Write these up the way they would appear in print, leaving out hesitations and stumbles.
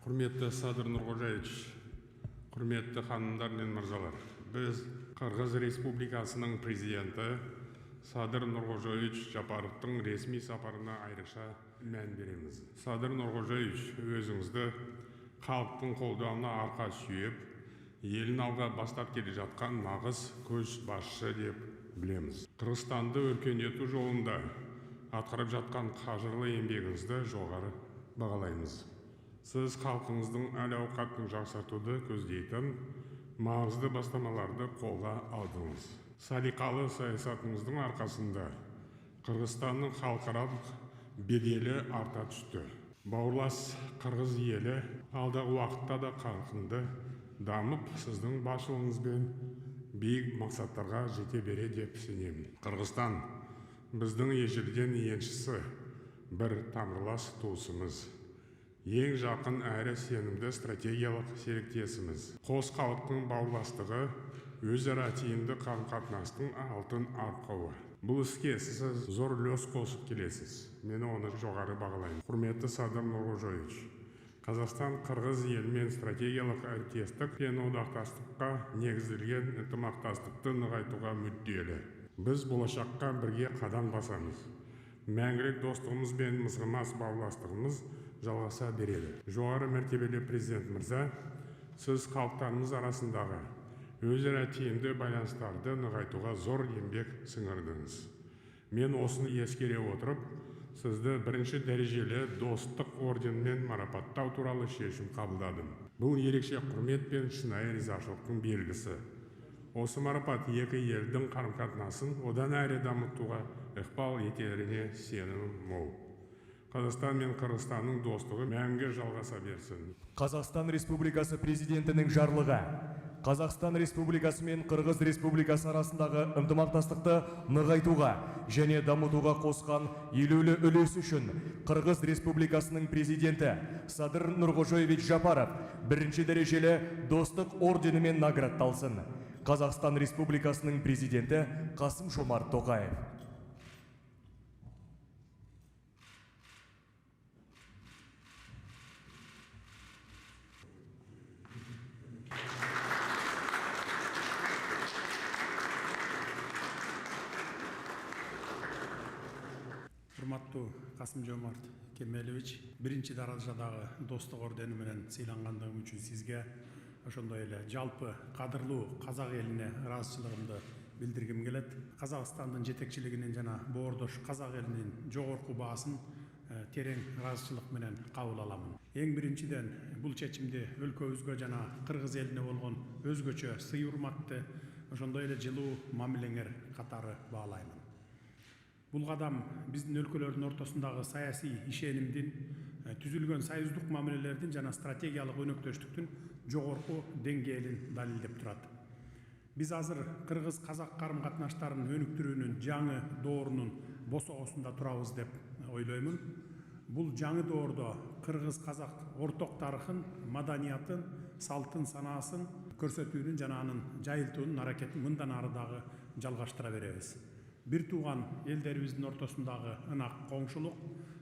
Құрметті Садыр Нұрғожаевич, құрметті ханымдар мен мырзалар, біз Қырғыз Республикасының президенті Садыр Нұрғожаевич Жапаровтың ресми сапарына айрықша мән береміз. Садыр Нұрғожаевич, өзіңізді халықтың қолдауына арқа сүйеп, елін алға бастап келе жатқан нағыз көшбасшы деп білеміз. Қырғызстанды өркендету жолында атқарып жатқан қажырлы еңбегіңізді жоғары бағалаймыз. Сіз халқыңыздың әл-ауқатын жақсартуды көздейтін маңызды бастамаларды қолға алдыңыз. Салиқалы саясатыңыздың арқасында Қырғызстанның халықаралық беделі арта түсті. Бауырлас қырғыз елі алдағы уақытта да қарқынды дамып, сіздің басшылығыңызбен биік мақсаттарға жете бере деп сенемін. Қырғызстан біздің ежелден еншісі, бір тамырлас туысымыз. Ең жақын әрі сенімді стратегиялық серіктесіміз. Қос халықтың бауырластығы өзара тиімді қарым-қатынастың алтын арқауы. Бұл іске сіз зор үлес қосып келесіз. Мен оны жоғары бағалаймын. Құрметті Садыр Нұрғожаевич, Қазақстан Қырғыз елімен стратегиялық әріптестік пен одақтастыққа негізделген ынтымақтастықты нығайтуға мүдделі. Біз болашаққа бірге қадам басамыз. Мәңгілік достығымыз бен мызғымас бауырластығымыз жалғаса береді. Жоғары мәртебелі президент мырза, сіз халықтарымыз арасындағы өзара тиімді байланыстарды нығайтуға зор еңбек сіңірдіңіз. Мен осыны ескере отырып, сізді бірінші дәрежелі достық орденімен марапаттау туралы шешім қабылдадым. Бұл ерекше құрмет пен шынайы ризашылықтың белгісі. Осы марапат екі елдің қарым-қатынасын одан әрі дамытуға ықпал етеріне сенімім мол. Қазақстан мен Қырғызстанның достығы мәңгі жалғаса берсін. Қазақстан Республикасы президентінің жарлығы Қазақстан Республикасы мен Қырғыз Республикасы арасындағы ынтымақтастықты нығайтуға және дамытуға қосқан елеулі үлесі үшін Қырғыз Республикасының президенті Садыр Нұрғожаевич Жапаров бірінші дәрежелі достық орденімен наградталсын. Қазақстан Республикасының президенті Қасым-Жомарт Тоқаев. Құрматтуу Қасым-Жомарт Кемелевич, бірінші даражадағы достық ордені менен сыйланғандығым үшін сізге, ошондой эле жалпы кадырлуу казак элине ыраазычылыгымды билдиргим келет. Казакстандын жетекчилигинин жана боордош казак элинин жогорку баасын терең ыраазычылык менен кабыл аламын. Эң биринчиден бул чечимди өлкөбүзгө жана кыргыз элине болгон өзгөчө сый урматты, ошондой эле жылуу мамилеңер катары баалаймын. Бұл қадам біздің өлкөлөрдүн ортосундагы саясий ишенимдин, түзүлгөн союздук мамилелердин жана стратегиялык өнөктөштүктүн жогорку деңгээлин далилдеп турат. Биз азыр кыргыз-казак карым-катнаштарын өнүктүрүүнүн жаңы доорунун босогосунда турабыз деп ойлоймун. Бул жаңы доордо кыргыз-казак орток тарыхын, маданиятын, салтын, санаасын көрсөтүүнүн жана анын жайылтуунун аракетин мындан ары дагы жалгаштыра беребиз. Бир тууган элдерибиздин ортосундагы ынак коңшулук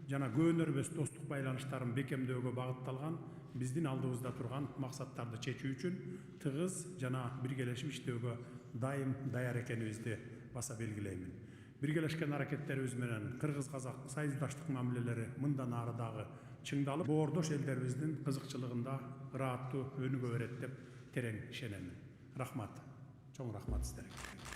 жана көөнөрбөс достук байланыштарын бекемдөөгө багытталган биздин алдыбызда турган максаттарды чечүү үчүн тыгыз жана биргелешип иштөөгө дайым даяр экенибизди баса белгилеймин. Биргелешкен аракеттерибиз менен кыргыз-казак союздаштык мамилелери мындан ары дагы чыңдалып, боордош элдерибиздин кызыкчылыгында ырааттуу өнүгө берет деп терең ишенемин. Рахмат. Чоң рахмат сиздерге.